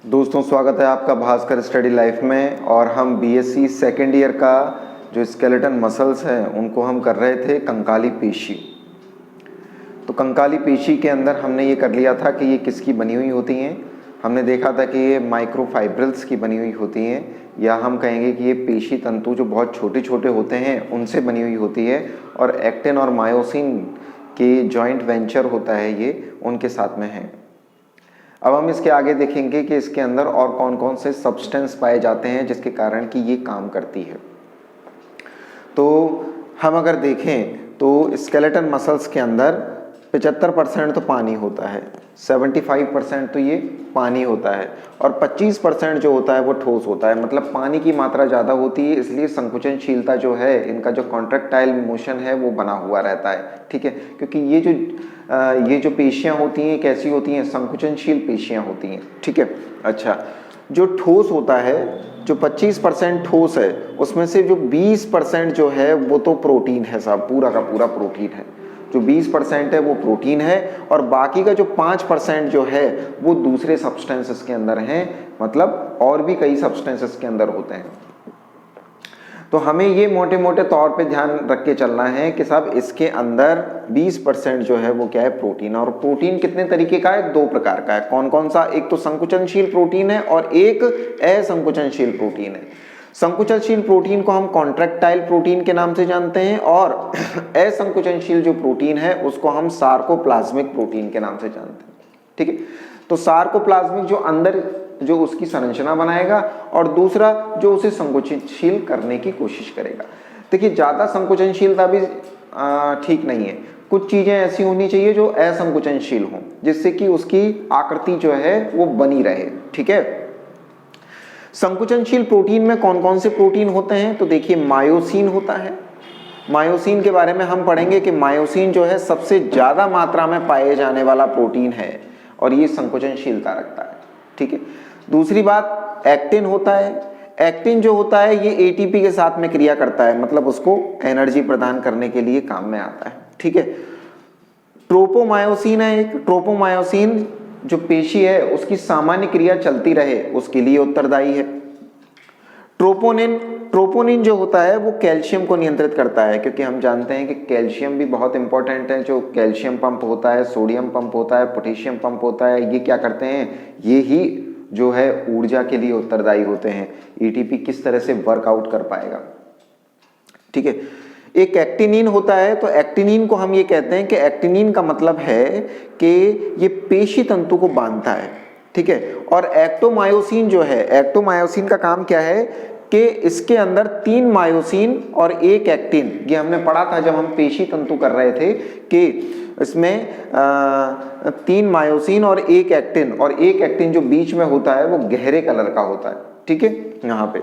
दोस्तों स्वागत है आपका भास्कर स्टडी लाइफ में। और हम बीएससी सेकेंड ईयर का जो स्केलेटन मसल्स हैं उनको हम कर रहे थे कंकाली पेशी। तो कंकाली पेशी के अंदर हमने ये कर लिया था कि ये किसकी बनी हुई होती हैं। हमने देखा था कि ये माइक्रोफाइब्रिल्स की बनी हुई होती हैं, या हम कहेंगे कि ये पेशी तंतु जो बहुत छोटे छोटे होते हैं उनसे बनी हुई होती है। और एक्टिन और मायोसिन के जॉइंट वेंचर होता है ये, उनके साथ में है। अब हम इसके आगे देखेंगे कि इसके अंदर और कौन कौन से सब्सटेंस पाए जाते हैं जिसके कारण कि ये काम करती है। तो हम अगर देखें तो स्केलेटन मसल्स के अंदर 75% तो पानी होता है, 75% तो ये पानी होता है, और 25% जो होता है वो ठोस होता है। मतलब पानी की मात्रा ज़्यादा होती है, इसलिए संकुचनशीलता जो है, इनका जो कॉन्ट्रैक्टाइल मोशन है वो बना हुआ रहता है। ठीक है, क्योंकि ये जो पेशियाँ होती हैं कैसी होती हैं, संकुचनशील पेशियाँ होती हैं। ठीक है। अच्छा, जो ठोस होता है, जो 25% ठोस है, उसमें से जो 20% जो है वो तो प्रोटीन है साहब, पूरा का पूरा प्रोटीन है। जो 20% है वो प्रोटीन है, और बाकी का जो 5% जो है वो दूसरे सब्सटेंसेस के अंदर हैं। मतलब और भी कई सब्सटेंसेस के अंदर होते हैं। तो हमें ये मोटे मोटे तौर पे ध्यान रख के चलना है कि साहब इसके अंदर 20% जो है वो क्या है, प्रोटीन। और प्रोटीन कितने तरीके का है, दो प्रकार का है। कौन कौन सा, एक तो संकुचनशील प्रोटीन है और एक असंकुचनशील प्रोटीन है। संकुचनशील प्रोटीन को हम कॉन्ट्रैक्टाइल प्रोटीन के नाम से जानते हैं, और असंकुचनशील जो प्रोटीन है उसको हम सार्कोप्लाज्मिक प्रोटीन के नाम से जानते हैं। ठीक है। तो सार्कोप्लाज्मिक जो अंदर जो उसकी संरचना बनाएगा, और दूसरा जो उसे संकुचनशील करने की कोशिश करेगा। देखिए, ज्यादा संकुचनशीलता भी ठीक नहीं है। कुछ चीजें ऐसी होनी चाहिए जो असंकुचनशील हो, जिससे कि उसकी आकृति जो है वो बनी रहे। ठीक है। संकुचनशील प्रोटीन में कौन कौन से प्रोटीन होते हैं, तो देखिए मायोसिन होता है। मायोसिन के बारे में हम पढ़ेंगे कि मायोसिन जो है सबसे ज्यादा मात्रा में पाए जाने वाला प्रोटीन है, और ये संकुचनशीलता रखता है। ठीक है। दूसरी बात, एक्टिन होता है। एक्टिन जो होता है ये एटीपी के साथ में क्रिया करता है, मतलब उसको एनर्जी प्रदान करने के लिए काम में आता है। ठीक है। ट्रोपोमायोसिन है एक। ट्रोपोमायोसिन जो पेशी है उसकी सामान्य क्रिया चलती रहे उसके लिए उत्तरदायी है। ट्रोपोनिन जो होता है वो कैल्शियम को नियंत्रित करता है, क्योंकि हम जानते हैं कि कैल्शियम भी बहुत इंपॉर्टेंट है। जो कैल्शियम पंप होता है, सोडियम पंप होता है, पोटेशियम पंप होता है, ये क्या करते हैं, ये ही जो है ऊर्जा के लिए उत्तरदायी होते हैं। एटीपी किस तरह से वर्कआउट कर पाएगा। ठीक है। एक एक्टिनिन होता है। तो एक्टिनिन को हम ये कहते हैं कि एक्टिनिन का मतलब है कि ये पेशी तंतु को बांधता है। ठीक है। और एक्टोमायोसिन जो है, एक्टोमायोसिन का काम क्या है कि इसके अंदर 3 मायोसिन और 1 एक्टिन, ये हमने पढ़ा था जब हम पेशी तंतु कर रहे थे कि इसमें 3 मायोसिन और 1 एक्टिन, और 1 एक्टिन जो बीच में होता है वो गहरे कलर का होता है। ठीक है, यहाँ पे।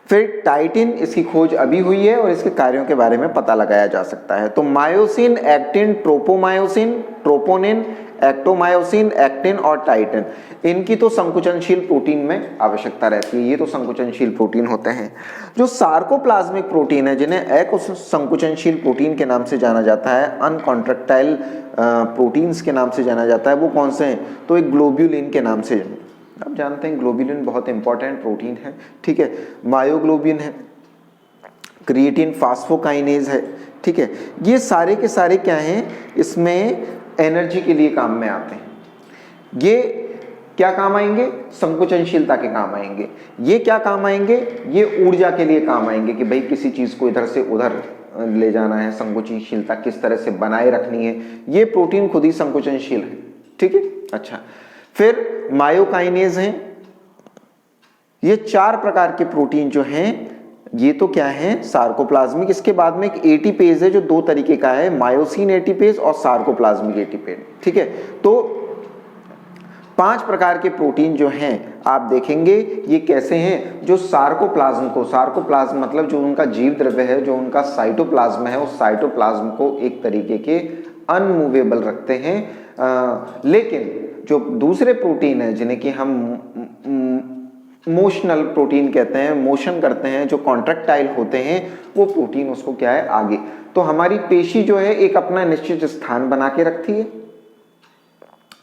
फिर टाइटिन, इसकी खोज अभी हुई है और इसके कार्यों के बारे में पता लगाया जा सकता है। तो myosin, actin, tropomyosin, troponin, actomyosin, actin और टाइटिन, इनकी तो संकुचनशील प्रोटीन में आवश्यकता रहती है। ये तो संकुचनशील प्रोटीन होते हैं। जो सार्कोप्लाज्मिक प्रोटीन है, जिन्हें असंकुचनशील प्रोटीन के नाम से जाना जाता है, अनकॉन्ट्रैक्टाइल प्रोटीन्स के नाम से जाना जाता है, वो कौन से हैं, तो एक ग्लोब्यूलिन के नाम से। आप जानते हैं ग्लोब्यूलिन बहुत इंपॉर्टेंट प्रोटीन है। ठीक है। मायोग्लोबिन है, क्रिएटिन फास्फोकाइनेज है। ठीक है। ये सारे के सारे क्या हैं, इसमें एनर्जी के लिए काम में आते हैं। ये क्या काम आएंगे, संकुचनशीलता के काम आएंगे। ये क्या काम आएंगे, ये ऊर्जा के लिए काम आएंगे कि भाई किसी चीज को इधर से उधर ले जाना है, संकुचनशीलता किस तरह से बनाए रखनी है। ये प्रोटीन खुद ही संकुचनशील है। ठीक है। अच्छा, फिर मायोकाइनेज हैं। ये 4 प्रकार के प्रोटीन जो हैं, ये तो क्या है, सार्कोप्लाज्मिक। इसके बाद में एक एटीपेज है जो 2 तरीके का है, मायोसिन एटीपेज और सार्कोप्लाज्मिक एटीपेज। ठीक है। तो 5 प्रकार के प्रोटीन जो हैं आप देखेंगे ये कैसे हैं, जो सार्कोप्लाज्म को, सार्कोप्लाज्म मतलब जो उनका जीव द्रव्य है, जो उनका साइटोप्लाज्म है, उस साइटोप्लाज्म को एक तरीके के अनमूवेबल रखते हैं। लेकिन जो दूसरे प्रोटीन है जिन्हें कि हम मोशनल प्रोटीन कहते हैं, मोशन करते हैं, जो कॉन्ट्रैक्टाइल होते हैं, वो प्रोटीन उसको क्या है, आगे। तो हमारी पेशी जो है एक अपना निश्चित स्थान बना के रखती है,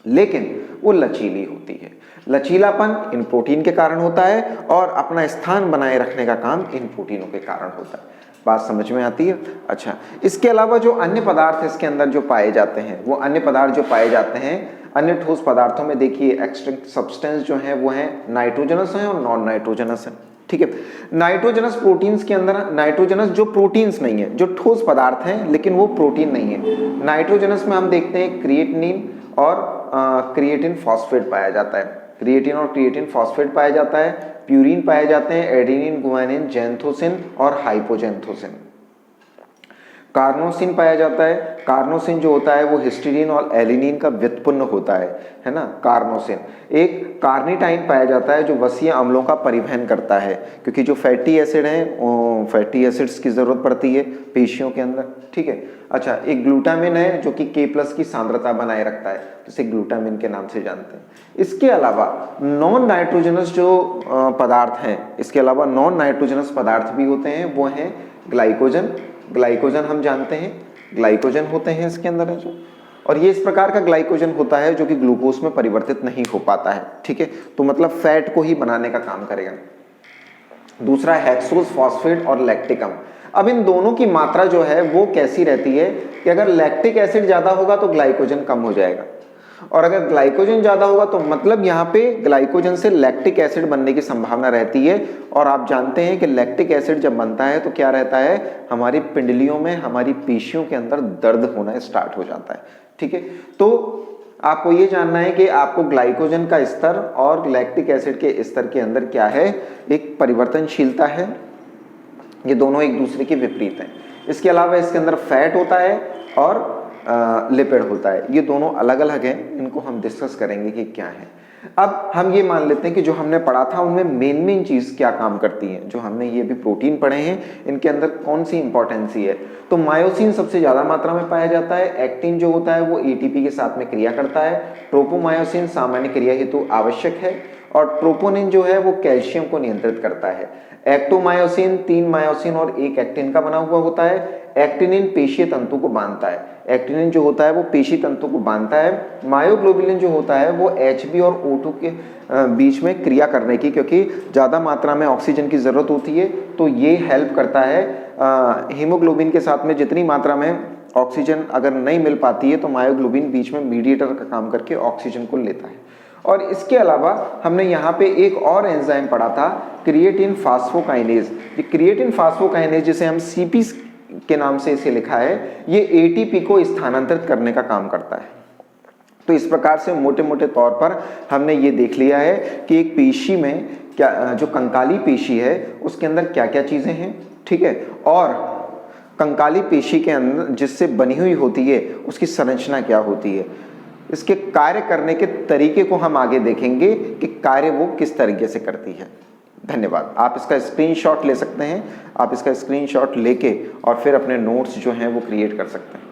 लेकिन वो लचीली होती है। लचीलापन इन प्रोटीन के कारण होता है और अपना स्थान बनाए रखने का काम इन प्रोटीनों के कारण होता है। बात समझ में आती है? अच्छा, इसके अलावा जो अन्य पदार्थ इसके अंदर जो पाए जाते हैं, वो अन्य पदार्थ जो पाए जाते हैं अन्य ठोस पदार्थों में, देखिए एक्सट्रिंसिक सब्सटेंस जो है वो है नाइट्रोजनस है और नॉन नाइट्रोजनस है। ठीक है, नाइट्रोजनस प्रोटीन्स के अंदर नाइट्रोजनस जो प्रोटीन्स नहीं है, जो ठोस पदार्थ हैं लेकिन वो प्रोटीन नहीं है, नाइट्रोजनस में हम देखते हैं क्रिएटिनिन और क्रिएटिन फॉस्फेट पाया जाता है, क्रिएटिन और क्रिएटिन फॉस्फेट पाया जाता है, प्यूरिन पाए जाते हैं, एडेनिन, गुआनिन, जैंथोसिन और हाइपोजैंथोसिन। कार्नोसिन पाया जाता है, कार्नोसिन जो होता है वो हिस्टीडीन और एलिनिन का व्युत्पन्न होता है ना, कार्नोसिन। एक कार्निटाइन पाया जाता है जो वसीय अम्लों का परिवहन करता है, क्योंकि जो फैटी एसिड हैं फैटी एसिड्स की जरूरत पड़ती है पेशियों के अंदर। ठीक है, अच्छा, एक ग्लूटामिन है जो कि K+ की सांद्रता बनाए रखता है, तो इसे ग्लूटामिन के नाम से जानते हैं। इसके अलावा नॉन नाइट्रोजनस जो पदार्थ हैं, इसके अलावा नॉन नाइट्रोजनस पदार्थ भी होते हैं, वो हैं ग्लाइकोजन। ग्लाइकोजन हम जानते हैं, ग्लाइकोजन होते हैं इसके अंदर है जो, और ये इस प्रकार का ग्लाइकोजन होता है जो कि ग्लूकोज में परिवर्तित नहीं हो पाता है। ठीक है, तो मतलब फैट को ही बनाने का काम करेगा। दूसरा हेक्सोज फॉस्फेट और लैक्टिकम। अब इन दोनों की मात्रा जो है वो कैसी रहती है कि अगर लैक्टिक एसिड ज्यादा होगा तो ग्लाइकोजन कम हो जाएगा, और अगर ग्लाइकोजन ज्यादा होगा तो मतलब यहाँ पे ग्लाइकोजन से लैक्टिक एसिड बनने की संभावना रहती है। और आप जानते हैं कि लैक्टिक एसिड जब बनता है तो क्या रहता है, हमारी पिंडलियों में, हमारी पेशियों के अंदर दर्द होना स्टार्ट हो जाता है। ठीक है, तो आपको ये जानना है कि आपको ग्लाइकोजन का स्तर और लैक्टिक एसिड के स्तर के अंदर क्या है, एक परिवर्तनशीलता है, ये दोनों एक दूसरे के विपरीत हैं। इसके अलावा इसके अंदर फैट होता है और लिपिड होता है, ये दोनों अलग अलग हैं, इनको हम डिस्कस करेंगे कि क्या है। अब हम ये मान लेते हैं कि जो हमने पढ़ा था उनमें मेन चीज क्या काम करती है, जो हमने ये भी प्रोटीन पढ़े हैं इनके अंदर कौन सी इंपॉर्टेंसी है। तो मायोसिन सबसे ज्यादा मात्रा में पाया जाता है, एक्टिन जो होता है वो एटीपी के साथ में क्रिया करता है, ट्रोपोमायोसिन सामान्य क्रिया हेतु आवश्यक है, और ट्रोपोनिन जो है वो कैल्शियम को नियंत्रित करता है। एक्टोमायोसिन 3 मायोसिन और 1 एक्टिन का बना हुआ होता है। एक्टिनिन पेशीय तंतु को बांधता है, एक्टिनिन जो होता है वो पेशी तंतु को बांधता है। मायोग्लोबिलिन जो होता है वो Hb और O2 के बीच में क्रिया करने की, क्योंकि ज़्यादा मात्रा में ऑक्सीजन की ज़रूरत होती है, तो ये हेल्प करता है। हीमोग्लोबिन के साथ में जितनी मात्रा में ऑक्सीजन अगर नहीं मिल पाती है तो मायोग्लोबिन बीच में मीडिएटर का काम करके ऑक्सीजन को लेता है। और इसके अलावा हमने यहाँ पे एक और एंजाइम पढ़ा था, क्रिएटिन फास्फोकाइनेज। ये क्रिएटिन फास्फोकाइनेज जिसे हम CP के नाम से इसे लिखा है, ये ATP को स्थानांतरित करने का काम करता है। तो इस प्रकार से मोटे मोटे तौर पर हमने ये देख लिया है कि एक पेशी में क्या, जो कंकाली पेशी है उसके अंदर क्या क्या चीजें हैं। ठीक है, और कंकाली पेशी के अंदर जिससे बनी हुई होती है उसकी संरचना क्या होती है, इसके कार्य करने के तरीके को हम आगे देखेंगे कि कार्य वो किस तरीके से करती है। धन्यवाद। आप इसका स्क्रीनशॉट ले सकते हैं, आप इसका स्क्रीनशॉट लेके और फिर अपने नोट्स जो हैं वो क्रिएट कर सकते हैं।